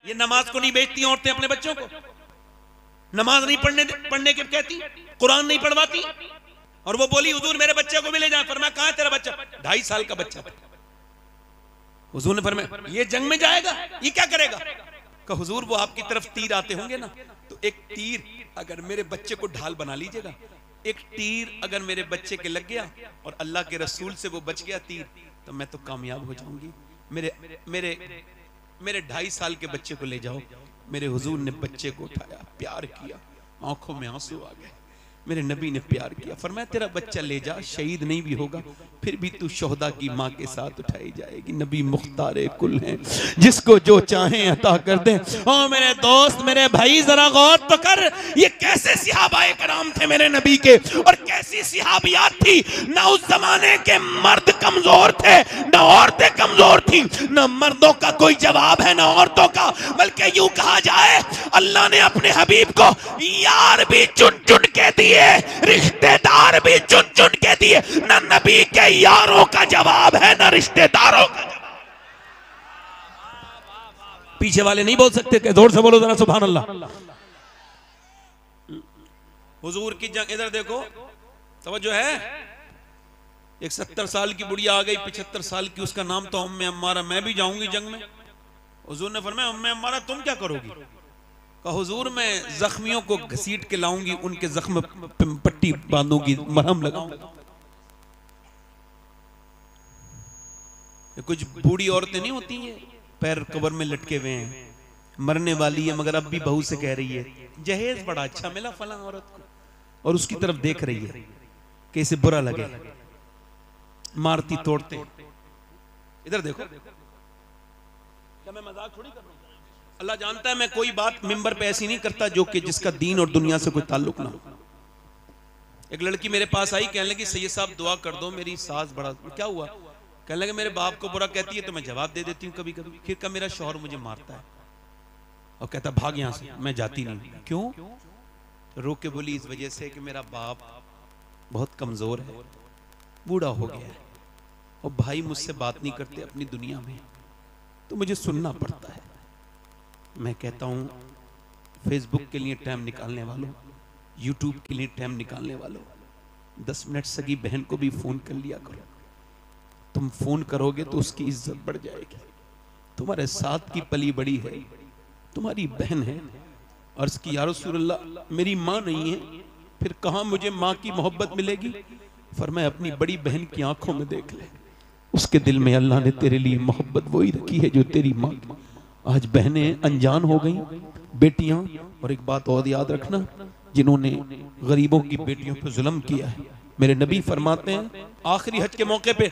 ये नमाज को नहीं बेचती औरतें अपने बच्चों को, नमाज नहीं पढ़ने के कहती, कुरान नहीं पढ़वाती। और वो बोली हुजूर मेरे बच्चे को भी ले जाए। फरमाया कहां है तेरा बच्चा? 2.5 साल का बच्चा। हुजूर ने फरमाया ये जंग में जाएगा, ये क्या करेगा? कहा हुजूर वो आपकी तरफ तीर आते होंगे ना, तो एक तीर अगर मेरे बच्चे को ढाल बना लीजिएगा, एक तीर अगर मेरे बच्चे के लग गया और अल्लाह के रसूल से वो बच गया तीर, तो मैं तो कामयाब हो जाऊंगी। मेरे 2.5 साल के बच्चे को ले जाओ। मेरे हुजूर ने बच्चे को उठाया, प्यार किया, आंखों में आंसू आ गए। मेरे नबी ने प्यार किया, फरमाया तेरा बच्चा ले जा, शहीद नहीं भी होगा फिर भी तू शोहदा की माँ के साथ उठाई जाएगी। नबी मुख्तारे कुल हैं, जिसको जो चाहे अता कर दे। ओ मेरे दोस्त, मेरे भाई, जरा गौर तो कर, ये कैसे सहाबाए कराम थे मेरे नबी के, और कैसी सहाबियात थी। ना उस जमाने के मर्द कमजोर थे, ना औरतें कमजोर थी, ना मर्दों का कोई जवाब है ना औरतों का। बल्कि यूं कहा जाए अल्लाह ने अपने हबीब को यार भी चुन चुन के दिए, रिश्तेदार भी चुन चुन के दिए। ना नबी के यारों का जवाब है ना रिश्तेदारों का जवाब। पीछे वाले नहीं बोल सकते, कि जोर से बोलो जरा सुभान अल्लाह। हुजूर की जंग, इधर देखो, तवज्जो है। एक 70 साल की बुढ़िया आ गई, 75 साल की, उसका नाम तो उम्मे अम्मारा। मैं भी जाऊंगी जंग में। हुजूर ने फरमाया उम्मे अम्मारा तुम क्या करोगी? कहा हुजूर मैं जख्मियों को घसीट के लाऊंगी, उनके जख्म पट्टी बांधूंगी, मरहम लगाऊंगी। कुछ बूढ़ी औरतें नहीं होती हैं, पैर कब्र में लटके हुए हैं, मरने वाली है, मगर अब भी बहू से कह रही है जहेज बड़ा अच्छा मिला फलां औरत को, और उसकी तरफ देख रही है कि इसे बुरा लगे, मारती तोड़ते। इधर देखो, क्या मैं मजाक थोड़ी कर रहा हूं? अल्लाह जानता है मैं कोई बात मिंबर पे ऐसी नहीं करता जो कि जिसका दीन और दुनिया से कोई ताल्लुक ना हो। एक लड़की मेरे पास आई, कहने लगी सैयद साहब दुआ कर दो, मेरी सास बड़ा। क्या हुआ? कहने लगे मेरे बाप को बुरा कहती है तो मैं जवाब दे देती हूँ कभी कभी। फिर का मेरा शौहर मुझे मारता है और कहता भाग यहां से, मैं जाती नहीं। क्यों? तो रो के बोली इस वजह से कि मेरा बाप बहुत कमजोर है, बूढ़ा हो गया है, और भाई मुझसे बात नहीं करते अपनी दुनिया में, तो मुझे सुनना पड़ता है। मैं कहता हूं फेसबुक के लिए टाइम निकालने वालों, यूट्यूब के लिए टाइम निकालने वालों, 10 मिनट सगी बहन को भी फोन कर लिया करो। तुम फोन करोगे तो उसकी इज्जत बढ़ जाएगी। तुम्हारे साथ की पली बड़ी है, तुम्हारी बहन है। अर्ज की या रसूलल्लाह मेरी माँ नहीं है, फिर कहां मुझे माँ की मोहब्बत मिलेगी? फरमाया अपनी बड़ी बहन की आंखों में देख ले, उसके दिल में अल्लाह ने तेरे लिए मोहब्बत वही रखी है जो तेरी माँ की। आज बहनें अनजान हो गई, बेटियां। और एक बात और याद रखना, जिन्होंने गरीबों की बेटियों पर जुल्म किया है, मेरे नबी फरमाते हैं आखिरी हज के मौके पे,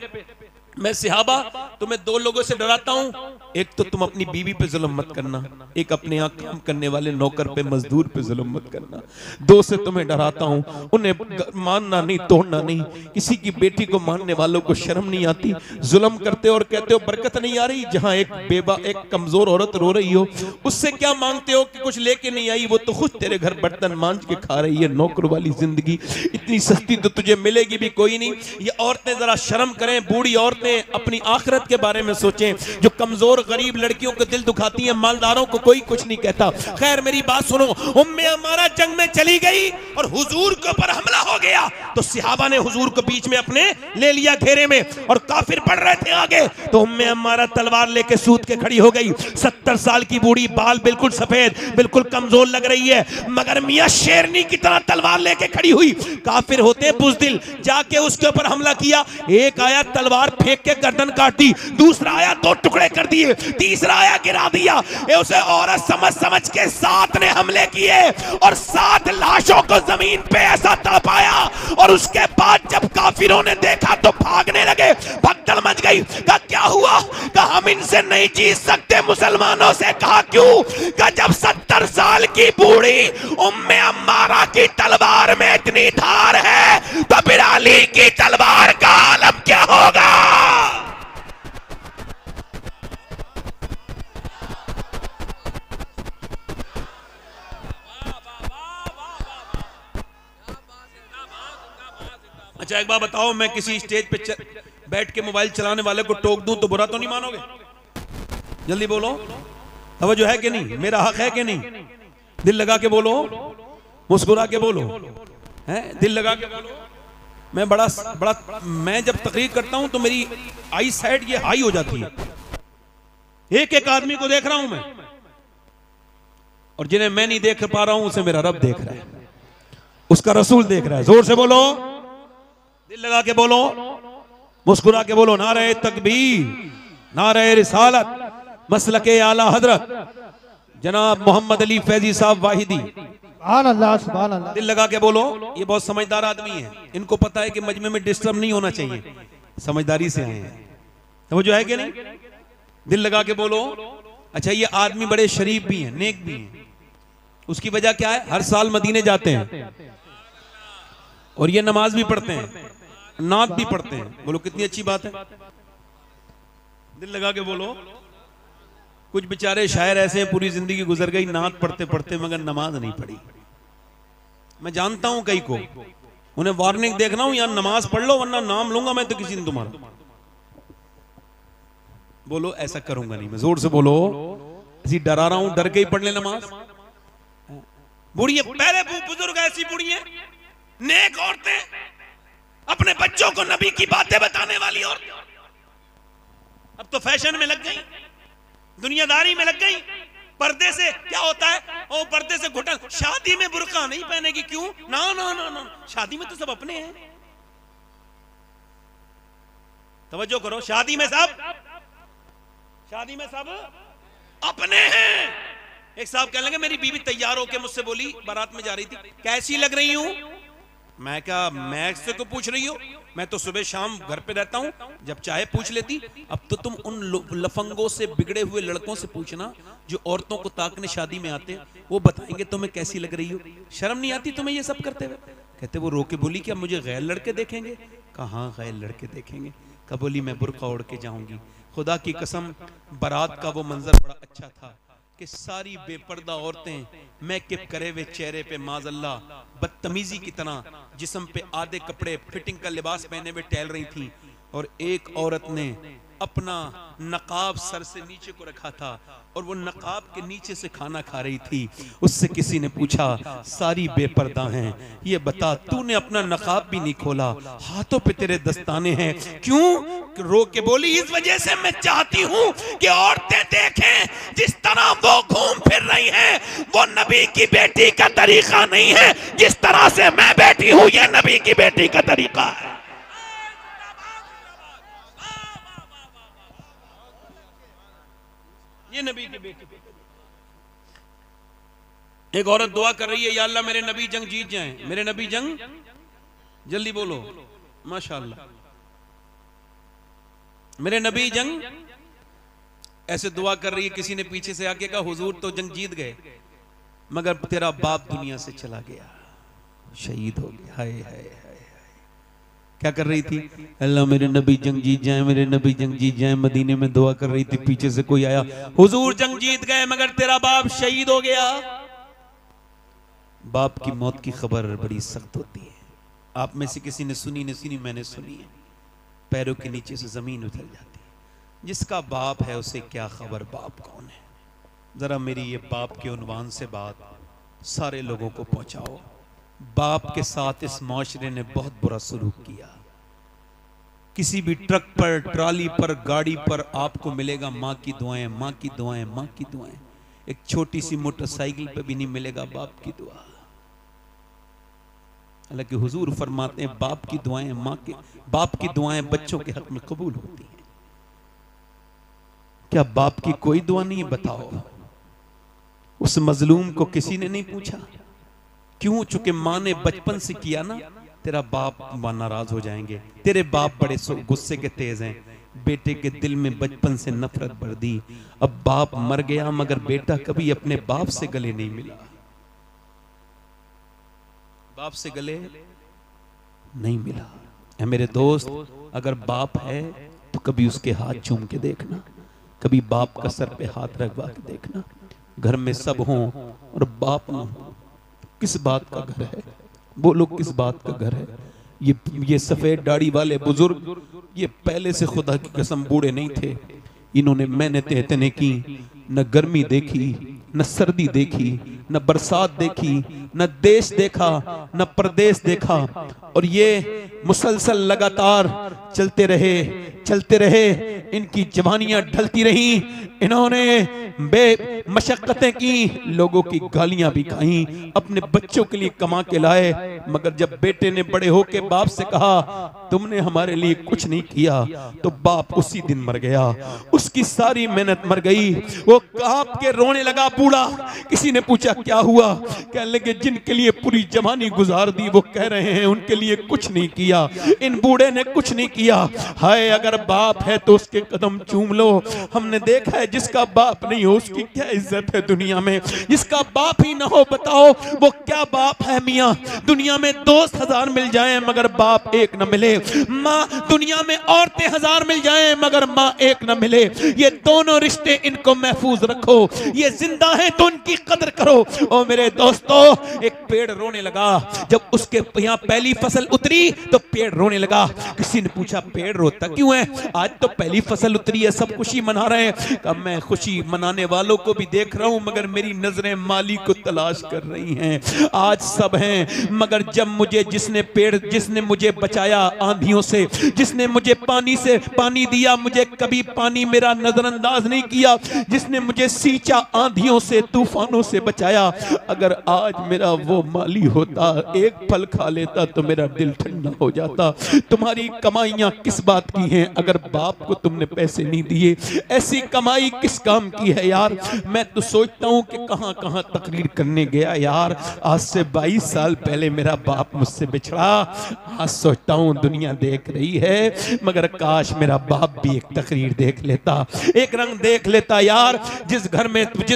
मैं सहाबा तुम्हें 2 लोगों से डराता हूं, एक तो तुम अपनी बीवी पे जुल्म मत करना, एक अपने यहाँ काम करने वाले नौकर पे, मजदूर पे जुल्म मत करना। 2 से तुम्हें डराता हूं, उन्हें मानना नहीं, तोड़ना नहीं। किसी की बेटी को मानने वालों को शर्म नहीं आती, जुल्म करते और कहते हो बरकत नहीं आ रही। जहां एक बेबा, एक कमजोर औरत रो रही हो, उससे क्या मांगते हो कि कुछ लेके नहीं आई, वो तो खुद तेरे घर बर्तन मांझ के खा रही है। नौकर वाली जिंदगी, इतनी सस्ती तो तुझे मिलेगी भी कोई नहीं। ये औरतें जरा शर्म करें, बूढ़ी औरतें अपनी आखिरत के बारे में सोचें। जो कमजोर गरीब लड़कियों को दिल दुखाती हैं, मालदारों को कोई कुछ नहीं कहता। खैर मेरी बात सुनो, उम्मे अम्मारा जंग में चली गई और हुजूर के ऊपर हमला हो गया, तो सहाबा ने हुजूर को बीच में अपने ले लिया घेरे में, और काफिर बढ़ रहे थे आगे, तो उम्मे अम्मारा तलवार लेके सूत के खड़ी हो गई। 70 साल की बूढ़ी, बाल बिल्कुल सफेद, बिल्कुल कमजोर लग रही है, मगर मियां शेरनी की तरह तलवार लेके खड़ी हुई। काफिर होते बुज़दिल, जाके उसके ऊपर हमला किया। एक आया तलवार फेंक के गर्दन काट दी, दूसरा आया 2 टुकड़े कर दिए, तीसरा आया गिरा दिया। उसे औरत समझ समझ के 7 ने हमले किए और 7 लाशों को जमीन पे ऐसा तड़पाया। और उसके बाद जब काफिरों ने देखा तो भागने लगे, भगदड़ मच गई। कहा क्या हुआ? कहा हम इनसे नहीं जीत सकते मुसलमानों से। कहा क्यों? कहा जब 70 साल की बूढ़ी उम्मे अम्मारा की तलवार में इतनी धार है, तो फिर अली की तलवार का आलम क्या होगा? अच्छा एक बात बताओ, मैं किसी स्टेज पे बैठ के मोबाइल चलाने वाले को टोक दूं तो बुरा तो नहीं मानोगे? जल्दी बोलो। तवज्जो है कि नहीं? मेरा हक है कि नहीं? दिल लगा के बोलो, मुस्कुरा के बोलो, हैं? दिल लगा के बोलो। मैं बड़ा मैं जब तकरीर करता हूं तो मेरी आई साइड ये हाई हो जाती है। एक एक आदमी को देख रहा हूं मैं, और जिन्हें मैं नहीं देख पा रहा हूं उसे मेरा रब देख रहा है, उसका रसूल देख रहा है। जोर से बोलो, दिल लगा के बोलो, मुस्कुरा के बोलो। नारे तकबीर, नारे रिसालत, मसलके आला हजरत जनाब मोहम्मद अली फैजी साहब वाहिदी। सुभान अल्लाह, सुभान अल्लाह। दिल लगा के बोलो। ये बहुत समझदार आदमी है, इनको पता है कि मजमे में डिस्टर्ब नहीं होना चाहिए, समझदारी से आए हैं। तो जो है कि नहीं? दिल लगा के बोलो। अच्छा, ये आदमी बड़े शरीफ भी हैं, नेक भी हैं। उसकी वजह क्या है? हर साल मदीने जाते हैं और ये नमाज भी पढ़ते हैं, नात भी पढ़ते हैं। बोलो कितनी अच्छी बात है। दिल लगा के बोलो। कुछ बेचारे शायर ऐसे हैं, पूरी जिंदगी गुजर गई नात पढ़ते पढ़ते मगर नमाज नहीं पढ़ी। मैं जानता हूं कई को, उन्हें वार्निंग देख रहा हूं, यहां नमाज पढ़ लो वरना नाम लूंगा मैं तो किसी दिन तुम्हारा। बोलो ऐसा करूंगा नहीं मैं। जोर से बोलो। ऐसी डरा रहा हूं, डर के ही पढ़ ले नमाज। बुढ़िया, पहले बुजुर्ग ऐसी बुढ़िया, नेक औरतें, अपने बच्चों को नबी की बातें बताने वाली औरतें अब तो फैशन में लग गई, दुनियादारी में लग गई। पर्दे से क्या होता है? ओ पर्दे से घुटन। शादी में बुर्का नहीं पहनेगी, क्यों? ना ना ना ना, शादी में तो सब अपने हैं। तवज्जो करो, शादी में सब अपने हैं। एक साहब कहने लगे, मेरी बीवी तैयार होकर मुझसे बोली, बारात में जा रही थी, कैसी लग रही हूं? मैं क्या, मैं से को पूछ रही हो? मैं तो सुबह शाम घर पे रहता हूं, जब चाहे पूछ लेती। अब तो तुम उन लफंगों से, बिगड़े हुए लड़कों से पूछना जो औरतों को ताकने शादी में आते हैं, वो बताएंगे तुम्हें कैसी लग रही हो। शर्म नहीं आती तुम्हें ये सब करते हुए? कहते वो रो के बोली, क्या मुझे गैर लड़के देखेंगे? कहाँ गैर लड़के देखेंगे? कब बोली मैं बुर्का ओढ़ के जाऊंगी। खुदा की कसम, बारात का वो मंजर बड़ा अच्छा था कि सारी बेपर्दा औरतें मेकअप करे हुए चेहरे पे माज़अल्लाह बदतमीजी की तरह जिस्म पे आधे कपड़े फिटिंग का लिबास पहने हुए टहल रही थी, और एक औरत ने अपना नकाब सर से नीचे को रखा था और वो नकाब के नीचे से खाना खा रही थी। उससे किसी ने पूछा, सारी बेपर्दा हैं, ये बता तूने अपना नकाब भी नहीं खोला, हाथों पे तेरे दस्ताने हैं, क्यों? रो के बोली, इस वजह से मैं चाहती हूं कि औरतें देखें जिस तरह वो घूम फिर रही हैं, वो नबी की बेटी का तरीका नहीं है। जिस तरह से मैं बैठी हूं, ये नबी की बेटी का तरीका है। ये नबी की बेटी। एक औरत दुआ कर रही है, या अल्लाह मेरे नबी जंग जीत जाएं, मेरे नबी जंग, जल्दी बोलो माशाअल्लाह, मेरे नबी जंग। ऐसे दुआ कर रही है, किसी ने पीछे से आके कहा, हुजूर तो जंग जीत गए मगर तेरा बाप दुनिया से चला गया, शहीद हो गया। हाय हाय हाय। क्या कर रही थी? अल्लाह मेरे नबी जंग जीत जाए, मेरे नबी जंग जीत जाए। मदीने में दुआ कर रही थी, पीछे से कोई आया, हुजूर जंग जीत गए मगर तेरा बाप शहीद हो गया। बाप की मौत की खबर बड़ी सख्त होती है। आप में से किसी ने सुनी नहीं सुनी, मैंने सुनी है। पैरों के नीचे से जमीन उतर जाती है। जिसका बाप है उसे क्या खबर बाप कौन है। जरा मेरी ये बाप के उन्वान से बात सारे लोगों को पहुंचाओ। बाप के साथ इस माशरे ने बहुत बुरा सलूक किया। किसी भी ट्रक पर, ट्राली पर, गाड़ी पर आपको मिलेगा माँ की दुआएं, माँ की दुआएं, माँ की दुआएं। एक छोटी सी मोटरसाइकिल पे भी नहीं मिलेगा बाप की दुआ। हालांकि हुजूर फरमाते हैं बाप की दुआएं, माँ के, बाप की दुआएं बच्चों के हक में कबूल होती हैं। क्या बाप की कोई दुआ नहीं? बताओ। उस मजलूम को किसी ने नहीं पूछा क्यों? चूंकि माँ ने बचपन से किया ना, तेरा बाप नाराज हो जाएंगे। तेरे बाप बड़े गुस्से के तेज हैं, बेटे के दिल में बचपन से नफरत भर दी। अब बाप मर गया मगर बेटा कभी अपने बाप से गले नहीं मिला, बाप से गले नहीं मिला। है मेरे दोस्त, अगर बाप है तो कभी उसके हाथ चूम के देखना, कभी बाप का सर पे हाथ रखवा के देखना। घर में सब हों और बाप ना हो, किस बात का घर है? बोलो किस बात का घर है? ये सफेद दाढ़ी वाले बुजुर्ग, ये पहले से खुदा की कसम बूढ़े नहीं थे। इन्होंने मेहनतें इतने की, न गर्मी देखी, न सर्दी देखी, न बरसात देखी, न देश देखा, न प्रदेश देखा। और ये मुसलसल लगातार चलते रहे, इनकी जवानियां ढलती रही, इन्होंने बेमशक्कतें की, लोगों की गालियां भी खाई, अपने बच्चों के लिए कमा के लाए। मगर जब बेटे ने बड़े होके बाप से कहा तुमने हमारे लिए कुछ नहीं किया, तो बाप उसी दिन मर गया। उसकी सारी मेहनत मर गई। वो कांप के रोने लगा बूढ़ा। किसी ने पूछा क्या हुआ? कहने लगे जिनके लिए पूरी जवानी गुजार दी वो कह रहे हैं उनके लिए कुछ नहीं किया। इन बूढ़े ने कुछ नहीं किया। हाय अगर बाप है तो उसके कदम चूम लो। हमने देखा है जिसका बाप नहीं हो उसकी क्या इज्जत है दुनिया में। जिसका बाप ही ना हो बताओ वो क्या बाप है मियाँ। दुनिया में दोस्त 1000 मिल जाएं मगर बाप एक न मिले। माँ दुनिया में औरतें 1000 मिल जाएं मगर माँ एक न मिले। ये दोनों रिश्ते इनको महफूज रखो। ये जिंदा है तो उनकी कदर करो। ओ मेरे दोस्तों, एक पेड़ रोने लगा जब उसके यहाँ पहली फसल उतरी तो पेड़ रोने लगा। किसी ने पूछा पेड़ रोता क्यों है? आज तो पहली फसल उतरी है, सब खुशी मना रहे हैं। कब मैं खुशी मनाने वालों को भी देख रहा हूं मगर मेरी नजरें माली को तलाश कर रही हैं। आज सब हैं मगर जब मुझे जिसने मुझे बचाया आंधियों से, जिसने मुझे पानी दिया, मुझे कभी पानी मेरा नजरअंदाज नहीं किया, जिसने मुझे सींचा आंधियों से तूफानों से बचाया, अगर आज मेरा वो माली होता एक फल खा लेता तो मेरा दिल ठंडा हो जाता। तुम्हारी कमाइयां किस बात की हैं अगर बाप को तुमने पैसे नहीं दिए? ऐसी कमाई किस काम की है यार? मैं तो सोचता हूं कि कहां कहां तकरीर करने गया यार। आज से 22 साल पहले मेरा बाप मुझसे बिछड़ा। आज सोचता हूं दुनिया देख रही है मगर काश मेरा बाप भी एक तकरीर देख लेता, एक रंग देख लेता यार। जिस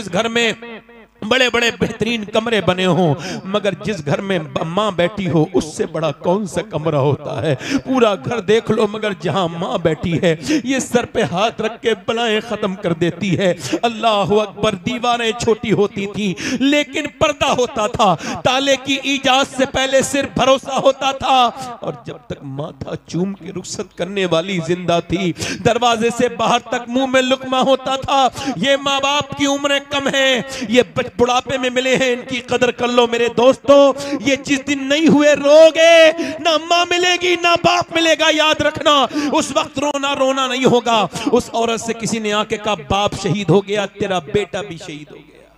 घर में बड़े बड़े बेहतरीन कमरे बने हों मगर जिस घर में माँ बैठी हो उससे बड़ा कौन सा कमरा होता है? पूरा घर देख लो मगर जहां माँ बैठी है ये सर पे हाथ रख के बलाएं खत्म कर देती है। अल्लाह अकबर। दीवारें छोटी होती थी लेकिन पर्दा होता था। ताले की इजाजत से पहले सिर्फ भरोसा होता था। और जब तक माथा चूम के रुखसत करने वाली जिंदा थी दरवाजे से बाहर तक मुंह में लुकमा होता था। ये माँ बाप की उम्रें कम है, ये बुढ़ापे में मिले हैं, इनकी कदर कर लो मेरे दोस्तों। ये जिस दिन नहीं हुए रोगे, ना माँ मिलेगी ना बाप मिलेगा, याद रखना। उस वक्त रोना नहीं होगा। उस औरत से किसी ने आके कहा बाप शहीद हो गया, तेरा बेटा भी शहीद हो गया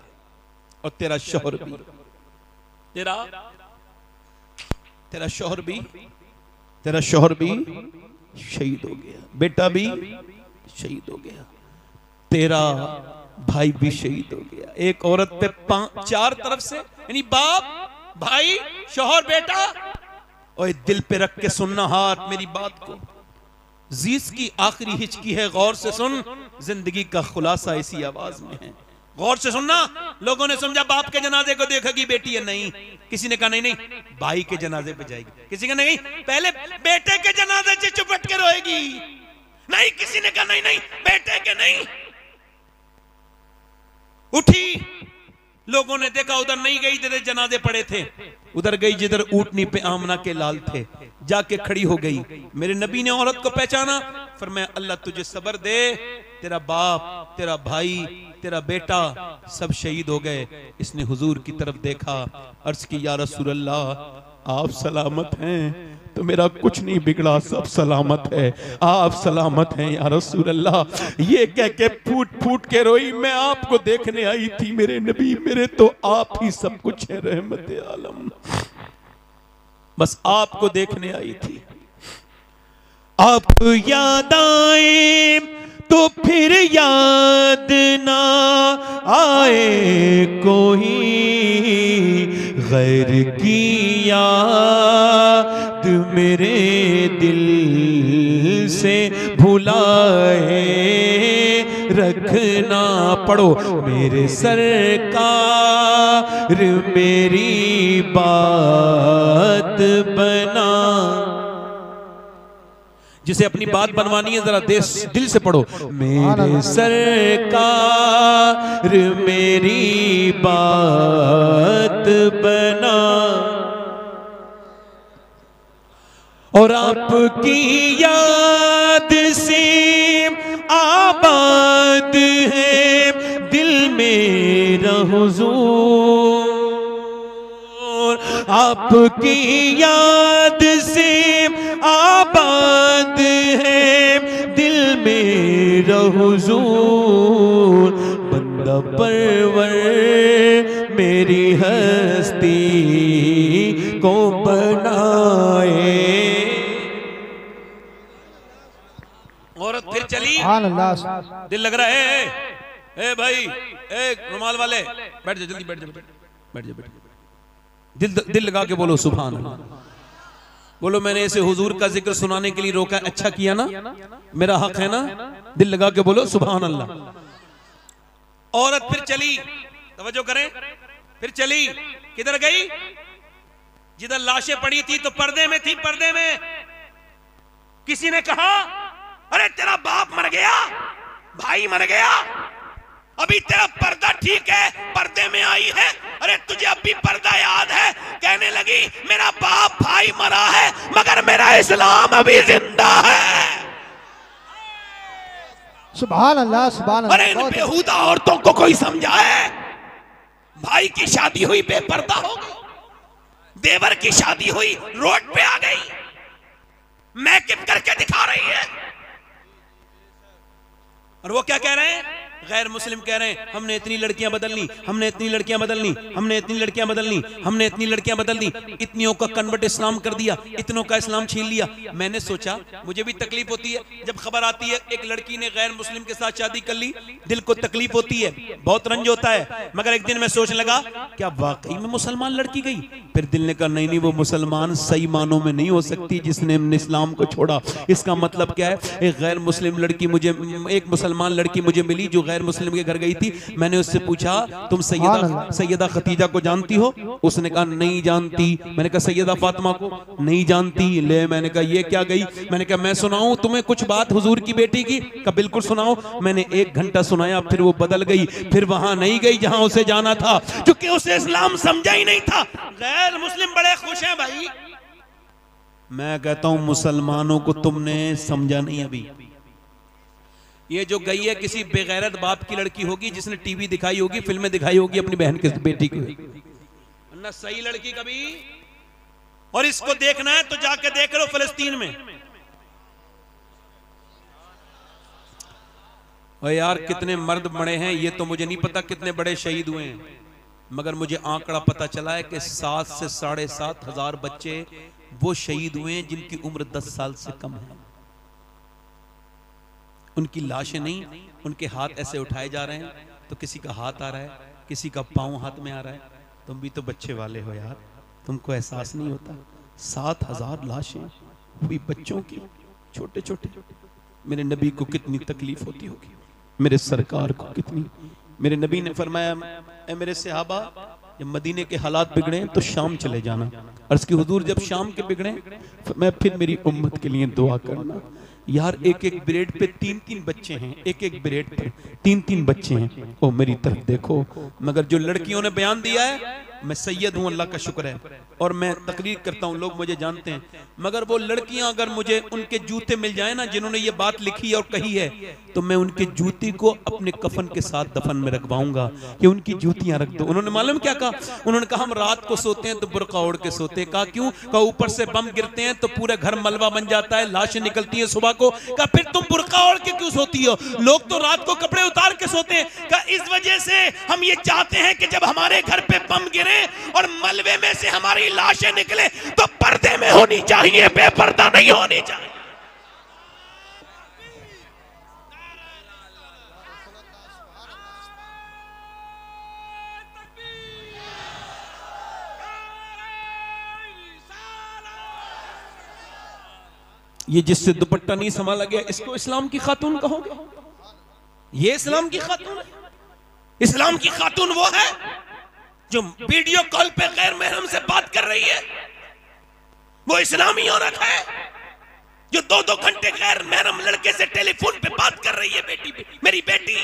और तेरा शौहर भी, तेरा शौहर भी शहीद हो गया, बेटा भी शहीद हो गया, तेरा भाई भी शहीद हो गया। एक औरत पे 4 तरफ से यानी बाप, भाई, शौहर, बेटा। और दिल पे रख के सुनना हाथ मेरी बात को। जीस की आखिरी हिचकी है, गौर से सुन। जिंदगी का खुलासा इसी आवाज में है, गौर से सुनना। लोगों ने समझा बाप के जनाजे को देखेगी बेटी है, नहीं। किसी ने कहा नहीं भाई के जनाजे पे जाएगी, किसी का नहीं पहले बेटे के जनाजे से चुपट के रोएगी, नहीं। किसी ने कहा नहीं बेटे के नहीं। उठी, लोगों ने देखा उधर नहीं गई जिधर जनाजे पड़े थे, उधर गई जिधर ऊंटनी पे आमना के लाल थे। जाके खड़ी हो गई। मेरे नबी ने औरत को पहचाना, फरमाया अल्लाह तुझे सब्र दे, तेरा बाप, तेरा भाई, तेरा बेटा सब शहीद हो गए। इसने हुजूर की तरफ देखा, अर्ज की या रसूल अल्लाह आप सलामत हैं तो मेरा कुछ नहीं बिगड़ा, सब सलामत है, आप सलामत हैं या रसूल अल्लाह। ये कह के फूट फूट के रोई, मैं आपको देखने आई थी मेरे नबी, मेरे तो आप ही सब कुछ है, रहमत आलम, बस आपको देखने आई थी। आप याद आए तो फिर याद ना आए कोई, गैर की याद मेरे दिल से भुलाए रखना। पढ़ो मेरे सरकार मेरी बात बना। जिसे अपनी बात बनवानी है जरा दिल से पढ़ो। मेरे सरकार मेरी बात बना और आपकी याद से आबाद है दिल मेरा हुजूर आपकी याद से आबाद है दिल मेरा हुजूर बंदा परवर मेरी हस्ती को बनाए। औरत फिर चली, दिल लग रहा है, ए भाई, ए रुमाल वाले बैठ जा, जल्दी बैठ जा, बैठ जा, दिल लगा के बोलो सुभान अल्लाह। बोलो मैंने इसे हुजूर का जिक्र सुनाने के लिए रोका, अच्छा किया ना, मेरा हक है ना, दिल लगा के बोलो सुभान अल्लाह। औरत फिर चली, तवज्जो करें, फिर चली, किधर गई? जिधर लाशें पड़ी थी तो पर्दे में थी, पर्दे में। किसी ने कहा अरे तेरा बाप मर गया, भाई मर गया, अभी तेरा पर्दा ठीक है, पर्दे में आई है, अरे तुझे अभी पर्दा याद है? कहने लगी मेरा बाप भाई मरा है मगर मेरा इस्लाम अभी जिंदा है। सुभान अल्लाह, सुभान अल्लाह। अरे इन बेहुदा औरतों को कोई समझाए। भाई की शादी हुई बेपर्दा हो गई, देवर की शादी हुई रोड पे आ गई, मेकअप करके दिखा रही है। और वो क्या कह रहे हैं? गैर मुस्लिम कह रहे हैं हमने इतनी लड़कियां बदल ली, हमने इतनी लड़कियां बदल ली, हमने इतनी लड़कियां बदल ली, हमने इतनी लड़कियां बदल दी, इतनियों का कन्वर्ट इस्लाम कर दिया, इतनों का इस्लाम छीन लिया। मैंने सोचा, मुझे भी तकलीफ होती है जब खबर आती है एक लड़की ने गैर मुस्लिम के साथ शादी कर ली, दिल को तकलीफ होती है, बहुत रंज होता है। मगर एक दिन मैं सोचने लगा क्या वाकई में मुसलमान लड़की गई? फिर दिल ने कहा नहीं, वो मुसलमान सही मानों में नहीं हो सकती जिसने इस्लाम को छोड़ा। इसका मतलब क्या है? एक गैर मुस्लिम लड़की मुझे, एक मुसलमान लड़की मुझे मिली जो गैर मुस्लिम के घर गई थी। मैंने उससे पूछा तुम सैयदा खतीजा को जानती हो? उसने कहा नहीं जानती। मैंने कहा सैयदा फातिमा को? नहीं जानती। ले, मैंने कहा ये क्या गई? मैंने कहा मैं सुनाऊं तुम्हें कुछ बात हुजूर की बेटी की? कहा बिल्कुल सुनाओ। मैंने 1 घंटा सुनाया, फिर वो बदल गई, फिर वहां नहीं गई जहां उसे जाना था, क्योंकि उसे इस्लाम समझा ही नहीं था। गैर मुस्लिम बड़े खुश हैं भाई। मैं कहता हूं मुसलमानों को तुमने समझा नहीं अभी। ये जो गई है किसी बेगैरत बाप की लड़की होगी जिसने टीवी दिखाई होगी, फिल्में दिखाई होगी अपनी बहन की बेटी को, ना सही लड़की कभी। और इसको देखना है तो जाके देख लो फिलिस्तीन में। और यार कितने मर्द मरे हैं ये तो मुझे नहीं पता, कितने बड़े शहीद हुए हैं, मगर मुझे आंकड़ा पता चला है कि 7 से 7.5 हजार बच्चे वो शहीद हुए हैं जिनकी उम्र 10 साल से कम है। उनकी लाशें नहीं, उनके हाथ ऐसे उठाए जा रहे हैं तो किसी का हाथ आ रहा है, किसी का पांव हाथ में आ रहा है। तुम भी तो बच्चे वाले हो यार, तुमको एहसास नहीं होता? 7,000 लाशें हुई बच्चों की, छोटे छोटे। मेरे नबी को कितनी तकलीफ होती होगी, मेरे सरकार को कितनी। मेरे नबी ने फरमाया ए मेरे सहाबा, जब मदीने के हालात बिगड़े तो शाम चले जाना। अर्ज़ की हुजूर जब शाम के बिगड़े मैं फिर मेरी उम्मत के लिए दुआ करना। यार एक ब्रेड पे 3-3 बच्चे हैं, एक ब्रेड पे 3-3 बच्चे हैं। ओ मेरी तरफ देखो। मगर जो लड़कियों ने बयान दिया है, मैं सैयद हूं, अल्लाह का शुक्र है, और मैं तकरीर करता हूं, लोग मुझे जानते हैं। मगर वो लड़कियां अगर मुझे उनके जूते मिल जाए ना जिन्होंने ये बात लिखी और कही है, तो मैं उनके जूती को अपने कफन के साथ दफन में रखवाऊंगा कि उनकी जूतियां रख दो। उन्होंने मालूम क्या कहा? उन्होंने कहा हम रात को सोते हैं तो बुर्का ओढ़ के सोते। कहा क्यों? कहा ऊपर से बम गिरते हैं तो पूरे घर मलबा बन जाता है, लाशें निकलती हैं सुबह को। कहा फिर तुम बुर्का ओढ़ के क्यों सोती हो? लोग तो रात को कपड़े उतार के सोते हैं। कहा इस वजह से हम ये चाहते हैं कि जब हमारे घर पे बम गिरे और मलबे में से हमारी लाशें निकले तो पर्दे में होनी चाहिए, बेपर्दा नहीं होनी चाहिए। ये जिससे दुपट्टा नहीं संभाला गया इसको इस्लाम की खातून कहोगे? ये इस्लाम की खातून? इस्लाम की खातून वो है जो वीडियो कॉल पे गैर महरम से बात कर रही है, वो इस्लामी औरत है जो 2-2 घंटे गैर महरम लड़के से टेलीफोन पे बात कर रही है। बेटी, मेरी बेटी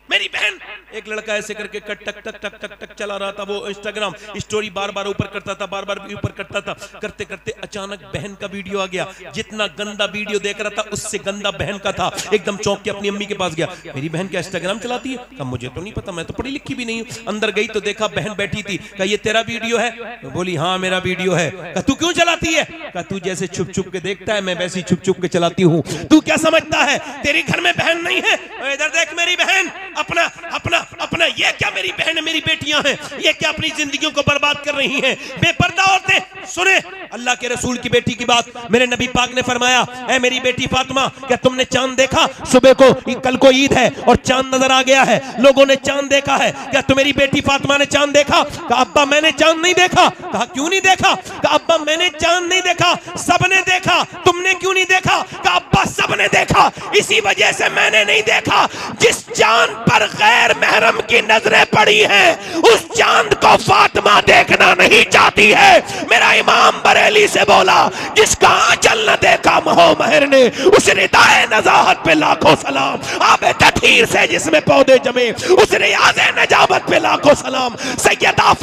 मेरी बहन, एक लड़का ऐसे करके टक टक टक टक टक टक चला रहा था, वो इंस्टाग्राम स्टोरी बार बार ऊपर करता था, बार बार ऊपर करता था, करते करते अचानक बहन का वीडियो आ गया। जितना गंदा वीडियो देख रहा था उससे गंदा बहन का था। एकदम चौंक के अपनी अम्मी के पास गया, मेरी बहन क्या इंस्टाग्राम चलाती है? कहा मुझे तो नहीं पता, मैं तो पढ़ी लिखी भी नहीं हूं। अंदर गई तो देखा बहन बैठी थी। कहा ये तेरा वीडियो है? तो बोली हाँ मेरा वीडियो है। कहा तू क्यों चलाती है? कहा तू जैसे छुप छुप के देखता है मैं वैसे छुप छुप के चलाती हूँ। तू क्या समझता है तेरी घर में बहन नहीं है? इधर देख मेरी बहन, अपना अपना अपना, ये क्या मेरी बहन मेरी बेटियां हैं, ये क्या अपनी जिंदगियों को बर्बाद कर रही हैं? बेपर्दा औरतें सुने अल्लाह के रसूल की बेटी की बात। मेरे नबी पाक ने फरमाया, ऐ मेरी बेटी फातिमा, क्या तुमने चांद देखा? सुबह को कल को ईद है और चांद नजर आ गया है, लोगों ने चांद देखा है, क्या तुम्हारी बेटी फातिमा ने चांद देखा? कहा अब्बा मैंने चांद नहीं देखा। कहा क्यों नहीं देखा? कहा अब्बा मैंने चांद नहीं देखा, सबने देखा, तुमने क्यों नहीं देखा? कहा अब्बा सबने देखा, इसी वजह से मैंने नहीं देखा। जिस चांद पर गैर महरम की नजरें पड़ी हैं उस चांद को फातिमा देखना नहीं चाहती है। मेरा इमाम बरेली से बोला, जिसका आंचल न देखा महो महर ने, उस रिदाए नजाहत पे लाखों सलाम। आबे तथीर से जिसमें पौधे जमे उस रियाज़े नजावत पे लाखों सलाम। सैयदा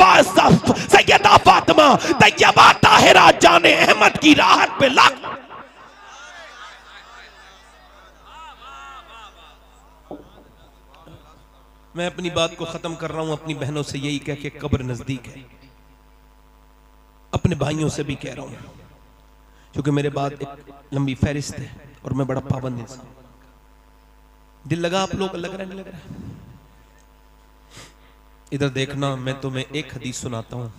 फातिमा तैयबा ताहिरा जाने अहमद की राहत पे लाख। मैं अपनी बात को खत्म कर रहा हूं अपनी बहनों से यही कह के, कब्र नजदीक है। अपने भाइयों से भी कह रहा हूं, क्योंकि मेरे बाद एक लंबी फहरिस्त है और मैं बड़ा पाबंद इंसान। दिल लगा आप लोग? लग रहा है नहीं लग रहा है? इधर देखना, मैं तुम्हें एक हदीस सुनाता हूं।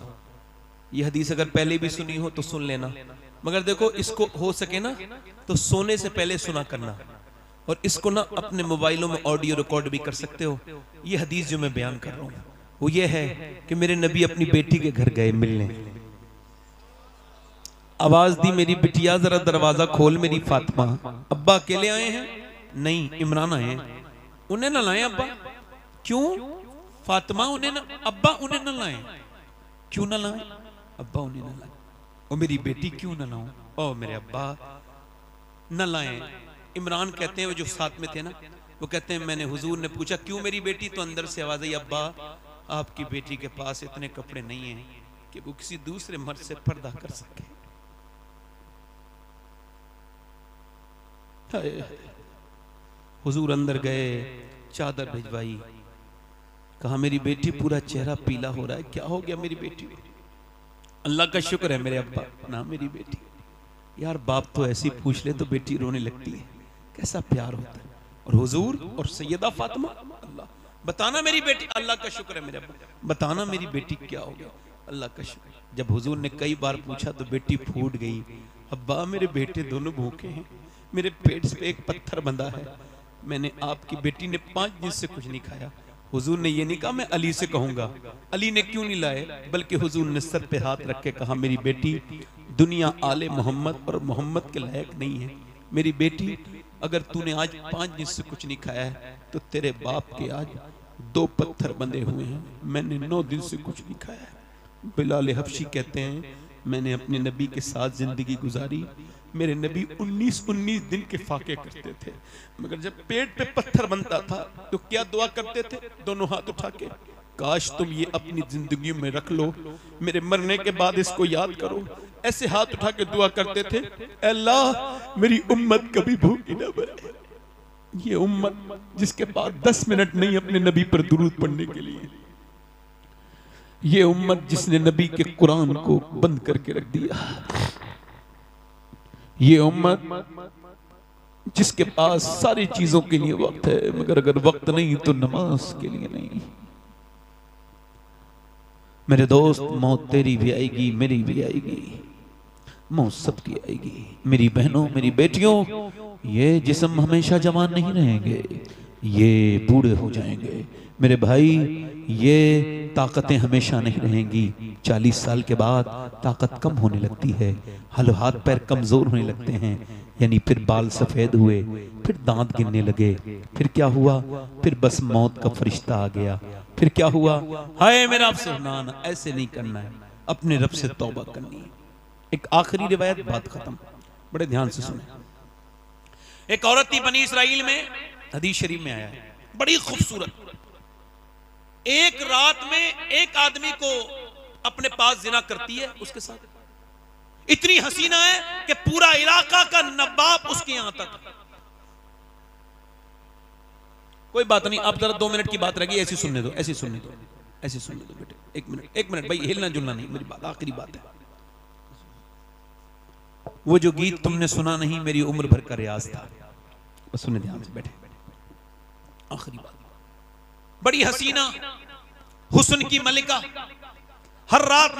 यह हदीस अगर पहले भी सुनी हो तो सुन लेना, मगर देखो इसको हो सके ना तो सोने से पहले सुना करना, और इसको ना अपने मोबाइलों में ऑडियो रिकॉर्ड भी कर सकते हो। ये हदीस जो मैं बयान कर रहा हूँ वो ये है कि मेरे नबी अपनी बेटी के घर गए मिलने। आवाज दी, मेरी बिटिया जरा दरवाजा खोल मेरी फातिमा। अब्बा अकेले आए हैं? नहीं, इमरान आए हैं। उन्हें ना लाए अब्बा? क्यों? फातिमा उन्हें ना, अब्बा उन्हें ना लाए। क्यों ना लाए? अब्बा उन्हें ना लाए। और मेरी बेटी क्यों ना लाऊं? ओ मेरे अब्बा ना लाए। इमरान कहते हैं, वो जो साथ में थे ना, वो कहते हैं मैंने हुजूर ने पूछा क्यों मेरी बेटी? तो अंदर से आवाज आई, अब्बा आपकी बेटी के पास इतने कपड़े नहीं हैं कि वो किसी दूसरे मर्द से पर्दा कर सके। हुजूर अंदर गए, चादर भिजवाई, कहा मेरी बेटी पूरा चेहरा पीला हो रहा है, क्या हो गया मेरी बेटी? अल्लाह का शुक्र है मेरे अब्बा ना मेरी बेटी। यार बाप तो ऐसी पूछ ले तो बेटी रोने लगती है, कैसा प्यार होता है। और हुजूर और सैयदा फातिमा, अल्लाह बताना मेरी बेटी, अल्लाह का शुक्र है मेरे अब्बा, बताना मेरी बेटी क्या हो गया, अल्लाह का शुक्र। जब हुजूर ने कई बार पूछा तो बेटी फूट गई, अब्बा मेरे बेटे दोनों भूखे हैं, मेरे पेट पे एक पत्थर बंधा है, मैंने आपकी बेटी ने 5 दिन से कुछ नहीं खाया। हुजूर ने ये नहीं कहा मैं अली से कहूंगा, अली ने क्यों नहीं लाए, बल्कि हुजूर ने सर पे हाथ रख के कहा मेरी बेटी दुनिया आले मोहम्मद और मोहम्मद के लायक नहीं है। मेरी बेटी अगर तूने आज 5 दिन से कुछ नहीं खाया है तो तेरे बाप के आज 2 पत्थर बंधे हुए हैं, मैंने 9 दिन से कुछ नहीं खाया है। बिलाल हबशी कहते हैं मैंने अपने नबी के साथ जिंदगी गुजारी, मेरे नबी 19 दिन के फाके करते थे, मगर जब पेट पे पत्थर बनता था तो क्या दुआ करते थे? दोनों हाथ उठा के, काश तुम ये अपनी जिंदगी में रख लो, मेरे मरने के बाद इसको याद करो। ऐसे हाथ उठा के दुआ करते थे, अल्लाह मेरी उम्मत कभी भूखी ना मरे। ये उम्मत जिसके पास 10 मिनट नहीं अपने नबी पर दुरूद पढ़ने के लिए, ये उम्मत जिसने नबी के कुरान को बंद करके रख दिया, ये उम्मत जिसके पास सारी चीजों के लिए वक्त है मगर अगर वक्त नहीं तो नमाज के लिए नहीं। मेरे दोस्त मौत तेरी भी आएगी, मेरी भी आएगी, मौत सबकी आएगी। मेरी बहनों मेरी बेटियों, ये जिस्म हमेशा जवान नहीं रहेंगे, ये बूढ़े हो जाएंगे। मेरे भाई ये ताकतें हमेशा नहीं रहेंगी, 40 साल के बाद ताकत कम होने लगती है, हाथ पैर कमजोर होने लगते हैं, यानी फिर बाल सफेद हुए, फिर दांत गिरने लगे, फिर क्या हुआ? फिर बस मौत का फरिश्ता आ गया। फिर क्या हुआ? हाय मेरा आपसे ना ऐसे नहीं करना है, अपने रब से तौबा करनी है। एक आखिरी रिवायत, बात खत्म, बड़े ध्यान से सुने। एक औरत थी बनी इसराइल में, हदीस शरीफ में आया है, बड़ी खूबसूरत, एक रात में एक आदमी को अपने पास जिना करती है, उसके साथ इतनी हसीना है कि पूरा इलाका का नवाब उसके यहां तक। कोई बात नहीं, आप जरा 2 मिनट की बात रहेगी, ऐसी सुनने दो, ऐसी सुनने दो, ऐसी सुनने दो बेटे। एक मिनट भाई, हिलना जुलना नहीं, मेरी बात आखिरी बात है। वो जो गीत तुमने सुना नहीं, मेरी उम्र भर का रियाज था, बस सुनने ध्यान से बैठे। आखिरी बात, बड़ी हसीना हुस्न की मलिका, हर रात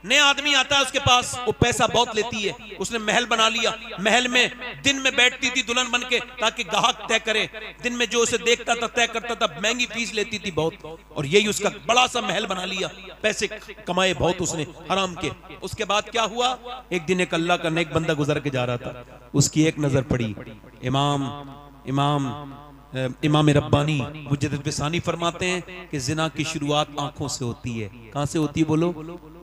नया आदमी आता है उसके पास, वो पैसा बहुत लेती है, उसने महल बना लिया, महल में दिन में बैठती थी दुल्हन बन के ताकि ग्राहक तय करे, दिन में जो उसे देखता था तय करता था, महंगी फीस लेती थी बहुत, और यही उसका बड़ा सा महल बना लिया, पैसे कमाए बहुत उसने हराम के। उसके बाद क्या हुआ, एक दिन एक अल्लाह का नेक बंदा गुजर के जा रहा था, उसकी एक नजर पड़ी, इमाम रब्बानी मुजद्दिद बिसानी फरमाते हैं कि जिना की शुरुआत आंखों से होती है। कहां से होती है बोलो?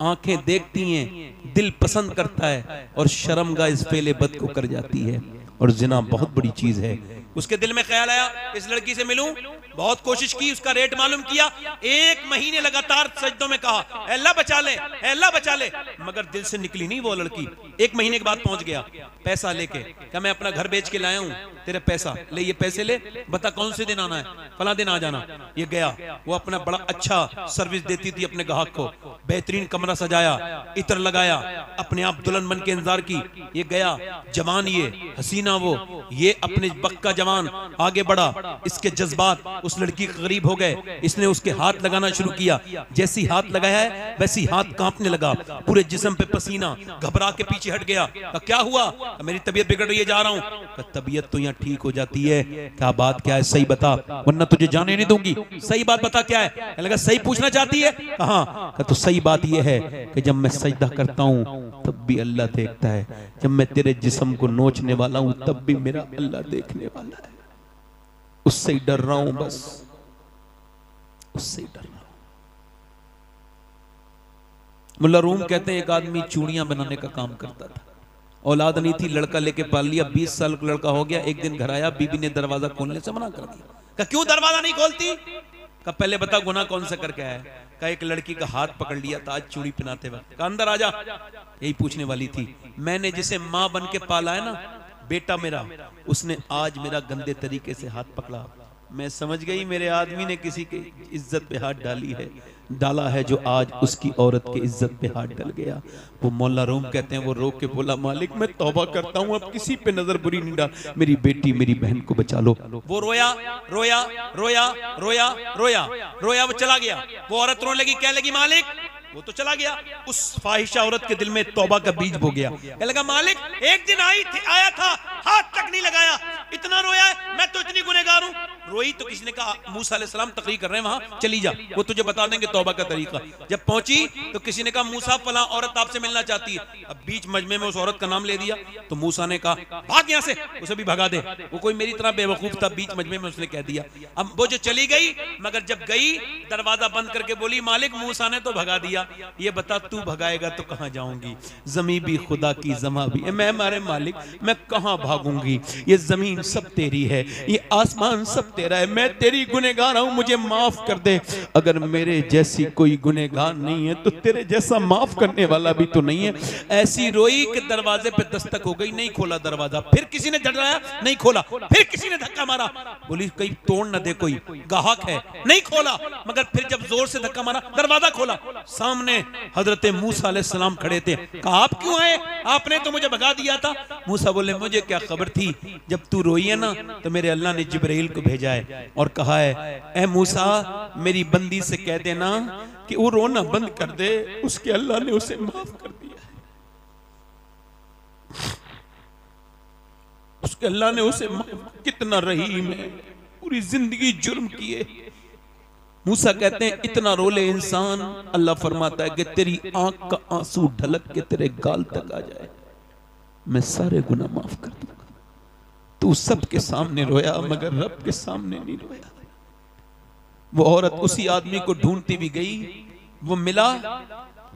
आंखें देखती हैं, दिल पसंद करता है और शर्मगाह इस फेले बद को कर जाती है, और जिना बहुत बड़ी चीज है। उसके दिल में ख्याल आया इस लड़की से मिलूं, बहुत कोशिश की, उसका रेट मालूम किया, 1 महीने लगातार सजदों में कहा अल्लाह बचा ले, अल्लाह बचा ले, मगर दिल से निकली नहीं वो लड़की। 1 महीने के बाद पहुंच गया पैसा लेके, क्या मैं अपना घर बेच के लाया हूं, तेरे पैसा ले, ये पैसे ले, बता कौन से दिन आना है, फला दिन आ जाना। ये गया, वो अपना बड़ा अच्छा सर्विस देती थी अपने ग्राहक को, बेहतरीन कमरा सजाया, इत्र लगाया, अपने आप दुल्हन बन के इंतजार की। ये गया, जवान ये हसीना वो, ये अपने वक्त का जवान आगे बढ़ा, इसके जज्बात उस लड़की के करीब हो गए, इसने उसके हाथ लगाना शुरू किया, जैसी हाथ लगाया है वैसी हाथ कांपने लगा, पूरे जिस्म पे पसीना, घबरा के पीछे हट गया। क्या हुआ? मेरी तबीयत बिगड़ रही है, जा रहा हूं। तबीयत तो यहाँ ठीक हो जाती है, क्या बात क्या है, सही बता वरना तुझे जाने नहीं दूंगी, सही बात बता क्या है। लगा सही पूछना चाहती है, हाँ, तो सही बात यह है कि जब मैं सजदा करता हूँ तब भी अल्लाह देखता है, जब मैं तेरे जिस्म को नोचने वाला हूं तब भी मेरा अल्लाह देखने वाला है, उससे ही डर रहा हूं, बस उससे ही डर रहा हूं। मुल्ला रूम कहते हैं एक आदमी चूड़ियां बनाने का काम करता था, औलाद नहीं थी, लड़का लेके पाल लिया, 20 साल का लड़का हो गया। एक दिन घर आया, बीबी ने दरवाजा खोलने से मना कर दिया। कहा क्यों दरवाजा नहीं खोलती? कहा पहले बता गुनाह कौन सा करके आया है? कहा एक लड़की का हाथ पकड़ लिया था आज चूड़ी पहनाते वक्त। कहा अंदर आजा, यही पूछने वाली थी। मैंने जिसे माँ बन के पाला है ना, बेटा मेरा, उसने आज मेरा गंदे तरीके से हाथ पकड़ा। मैं समझ गई मेरे आदमी ने किसी की इज्जत पे हाथ डाला है जो आज उसकी औरत की इज्जत पे हाथ डाल गया। वो मौला रूम कहते हैं वो रो के बोला मालिक मैं तौबा करता हूँ, अब किसी पे नजर बुरी नहीं डाल, मेरी बेटी मेरी बहन को बचा लो। वो रोया रोया रोया रोया रोया रोया, वो चला गया। वो औरत रोने लगी, क्या लगी मालिक, वो तो चला गया। उस फाहिशा औरत के दिल में तौबा का बीज बो गया। क्या लगा मालिक एक दिन आया था, हाथ तक नहीं लगाया, इतना रोया है, मैं तो इतनी गुनहगार हूं। रोई तो किसी ने कहा मूसा अलैहिस्सलाम तकरीर कर रहे हैं वहां, चली जा, वो तुझे बता देंगे तौबा का तरीका। जब पहुंची तो किसी ने कहा मूसा फला औरत आपसे मिलना चाहती है। अब बीच मजमे में उस औरत का नाम ले दिया तो मूसा ने कहा भाग यहां से, उसे भी भगा दे। वो कोई मेरी तरह बेवकूफ था, बीच मजमे में उसने कह दिया। अब वो जो चली गई, मगर जब गई दरवाजा बंद करके बोली मालिक मूसा ने तो भगा दिया, ये बता तू भगाएगा तो कहां जाऊंगी? जमीन भी खुदा की, जमा भी, मैं मारे मालिक मैं कहां भागूंगी? ये जमीन सब तेरी है, ये आसमान सब तेरा है, मैं तेरी गुनहगार हूं, मुझे माफ कर दे। अगर मेरे जैसी कोई गुनहगार नहीं है तो तेरे जैसा माफ करने वाला भी तो नहीं है। ऐसी रोई कि दरवाजे पे दस्तक हो गई, नहीं खोला दरवाजा। फिर किसी ने झटराया, नहीं खोला। फिर किसी ने धक्का मारा, बोली कहीं तोड़ न दे, कोई गाहक है, नहीं खोला। मगर फिर जब जोर से धक्का मारा, दरवाजा खोला, सामने हजरत मूसा अलैहिस्सलाम खड़े थे। कहा आप क्यों आए? आपने तो मुझे भगा दिया था। मूसा बोले मुझे क्या खबर थी, जब तू रोई है ना तो मेरे अल्लाह ने जिब्राइल को भेजा है और कहा है ए मूसा मेरी बंदी से कह देना कि वो रोना बंद कर दे, उसके अल्लाह ने उसे माफ कर दिया है, उसके अल्लाह ने उसे कितना रहीम है, पूरी जिंदगी जुर्म किए। मूसा कहते हैं इतना रोले इंसान, अल्लाह फरमाता है कि तेरी आंख का आंसू ढलक के तेरे गाल तक आ जाए, मैं सारे गुनाह माफ कर दूंगा। तू सबके सामने रोया मगर रब के सामने नहीं रोया। वो औरत उसी आदमी को ढूंढती भी गई, वो मिला,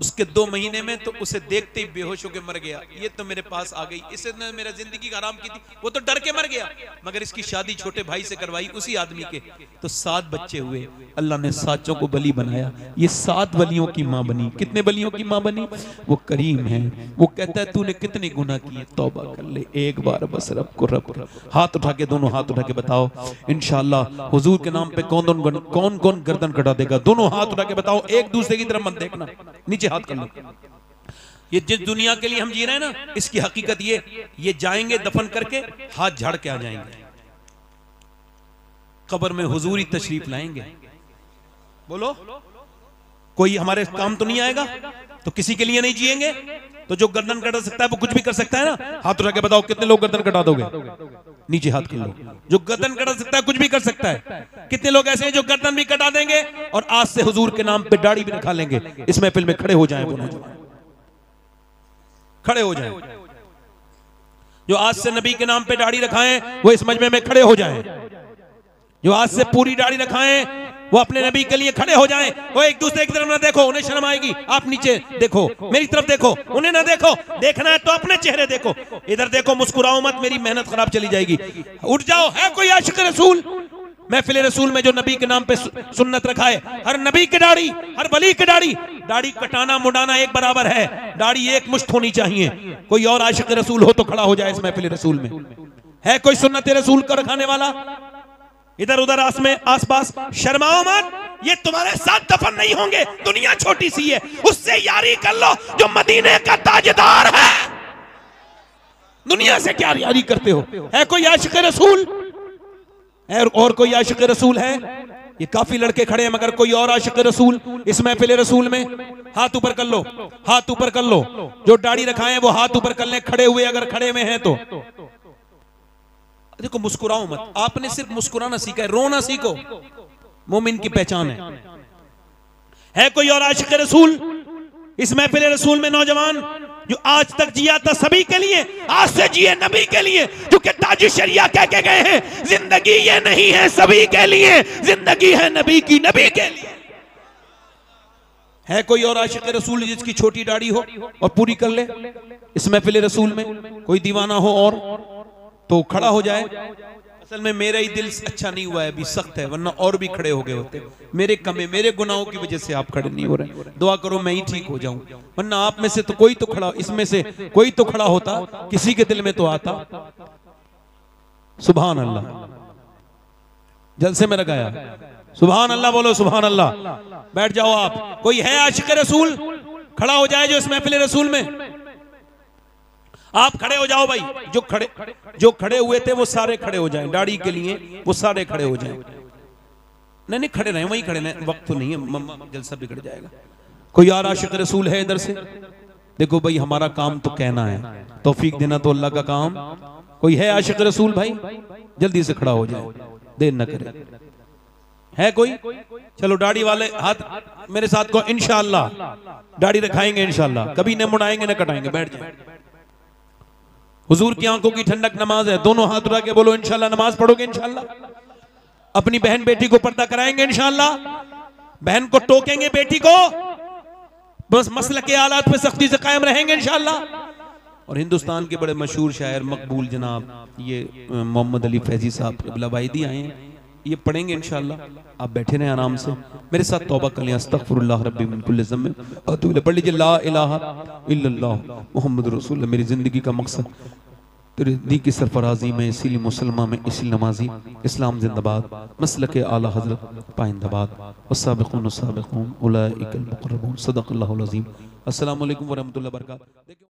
उसके 2 महीने में तो उसे देखते ही बेहोश होकर मर गया। ये तो मेरे पास आ गई, इसने मेरा जिंदगी हराम की थी, वो तो डर के मर गया। मगर इसकी शादी छोटे भाई से करवाई उसी आदमी के, तो 7 बच्चे हुए। अल्लाह ने 7 को बली बनाया। ये 7 वलियों की माँ बनी। कितने वलियों की माँ बनी? वो करीम है। वो कहता है तूने कितने गुनाह किए, तौबा कर ले एक बार बस, रब को रब। हाथ उठा के, दोनों हाथ उठा के बताओ इंशाअल्लाह हुजूर के नाम पे कौन कौन गर्दन कटा देगा। दोनों हाथ उठा के बताओ, एक दूसरे की तरफ मत देखना, नीचे हाथ कर लो। ये जिस दुनिया के लिए हम जी रहे हैं ना, इसकी हकीकत ये जाएंगे दफन करके हाथ झाड़ के आ जाएंगे, कब्र में हुजूर ही तशरीफ लाएंगे। बोलो कोई हमारे काम तो नहीं आएगा, तो किसी के लिए नहीं जिएंगे। तो जो गर्दन कटा सकता है वो कुछ भी कर सकता है ना। हाथ उठा के बताओ कितने लोग गर्दन कटा दोगे, नीचे हाथ कर लो। जो गर्दन कटा सकता है कुछ भी कर सकता है। कितने लोग ऐसे हैं जो गर्दन भी कटा देंगे और आज से हुजूर के नाम पे दाढ़ी भी रखा लेंगे। इस महफिल में खड़े हो जाएं, खड़े हो जाएं। जो आज से नबी के नाम पे दाढ़ी रखाएं वो इस मजमे में खड़े हो जाएं। जो आज से पूरी दाढ़ी रखाएं वो अपने नबी के लिए खड़े हो जाएं। वो एक दूसरे की तरफ ना देखो, उन्हें शर्म आएगी। आप नीचे देखो, मेरी तरफ देखो, उन्हें ना देखो। देखना है तो अपने चेहरे देखो, इधर देखो, मुस्कुराओ मत, मेरी मेहनत खराब चली जाएगी। उठ जाओ। है कोई आशिक रसूल? महफिल रसूल में जो नबी के नाम पे सुन्नत रखा है, हर नबी की दाढ़ी, हर वली की दाढ़ी कटाना मुड़ाना एक बराबर है। दाढ़ी एक मुश्त होनी चाहिए। कोई और आशिक रसूल हो तो खड़ा हो जाए इस महफिल रसूल में। है कोई सुन्नत रसूल को रखाने वाला? इधर उधर आसपास शर्माओ मत, ये तुम्हारे साथ दफन नहीं होंगे। दुनिया छोटी सी है, उससे यारी कर लो जो मदीने का ताजदार है। दुनिया से क्या यारी करते हो? है कोई आशिक रसूल? और कोई आशिक रसूल है? ये काफी लड़के खड़े हैं, मगर कोई और आशिक रसूल इस महफिल रसूल में? हाथ ऊपर कर लो, हाथ ऊपर कर लो। जो दाढ़ी रखाए वो हाथ ऊपर कर ले, खड़े हुए अगर खड़े में हैं तो। देखो मुस्कुराओ मत, आपने सिर्फ मुस्कुराना सीखा है, रोना सीखो। मोमिन की पहचान है कोई और आशिक रसूल इस महफिल रसूल में? नौजवान जो आज तक जिया था सभी के लिए, आज से जिए नबी के लिए, क्योंकि ताज शरिया कह के गए हैं जिंदगी ये नहीं है सभी के लिए, जिंदगी है नबी की, नबी के लिए। है कोई और आशिक रसूल जिसकी छोटी दाढ़ी हो और पूरी कर ले इस महफिल रसूल में? कोई दीवाना हो और तो खड़ा हो जाए। असल में मेरा ही दिल अच्छा नहीं हुआ है, अभी सख्त है, वरना और भी खड़े हो गए होते। मेरे कमे, मेरे गुनाहों की वजह से आप खड़े नहीं हो रहे। दुआ करो मैं ही ठीक हो जाऊं, वरना आप में से तो कोई तो खड़ा, इसमें से कोई तो खड़ा होता, किसी के दिल में तो आता। सुभान अल्लाह, जलसे में लगाया। सुभान अल्लाह बोलो, सुभान अल्लाह। बैठ जाओ आप। कोई है आशिक रसूल? खड़ा हो जाए जो इस महफिल रसूल में। आप खड़े हो जाओ भाई। जो खड़े हुए थे वो सारे खड़े हो जाएं, दाढ़ी के लिए वो सारे खड़े हो जाएं। नहीं खड़े रहे, वहीं खड़े रहे, वक्त तो नहीं है, जलसा बिगड़ जाएगा। कोई और आशिक रसूल है इधर से? देखो भाई हमारा काम तो कहना है, तौफीक देना तो अल्लाह का काम। कोई है आशिक रसूल भाई? जल्दी से खड़ा हो जाए, देर न करे। है कोई? चलो दाढ़ी वाले हाथ मेरे साथ को। इंशाअल्लाह दाढ़ी रखाएंगे, इंशाअल्लाह कभी न मुड़ाएंगे न कटाएंगे। बैठ जाए। हुजूर की आंखों की ठंडक नमाज है। दोनों हाथ उठा के बोलो इंशाअल्लाह नमाज पढ़ोगे इंशाअल्लाह। अपनी बहन बेटी को पर्दा कराएंगे इंशाअल्लाह। बहन को टोकेंगे बेटी को, बस मसल के हालात पे सख्ती से कायम रहेंगे इंशाअल्लाह। और हिंदुस्तान के बड़े मशहूर शायर मकबूल जनाब ये मोहम्मद अली फैजी साहब क़िबला वाहिदी आए हैं, ये पढ़ेंगे इंशाअल्लाह। आप बैठे रहें आराम से, मेरे साथ तौबा कर लें। अस्तगफिरुल्लाह रब्बी मिन कुल्लि ज़म्बिन व अतूबु इलैह। पढ़ लीजिए ला इलाहा इल्लल्लाह मुहम्मदुर रसूलुल्लाह। मेरी जिंदगी का मकसद तेरे दी की सरफराजी में, इसीलिए मुसलमान में इसी नमाजी। इस्लाम जिंदाबाद, मसलक आला हजरत पाइंदाबाद। वस्साबिकून अस्साबिकून उलाइकल मुक़र्रबून। सदक़ल्लाहुल अज़ीम। अस्सलामु अलैकुम व रहमतुल्लाहि व बरकातहू।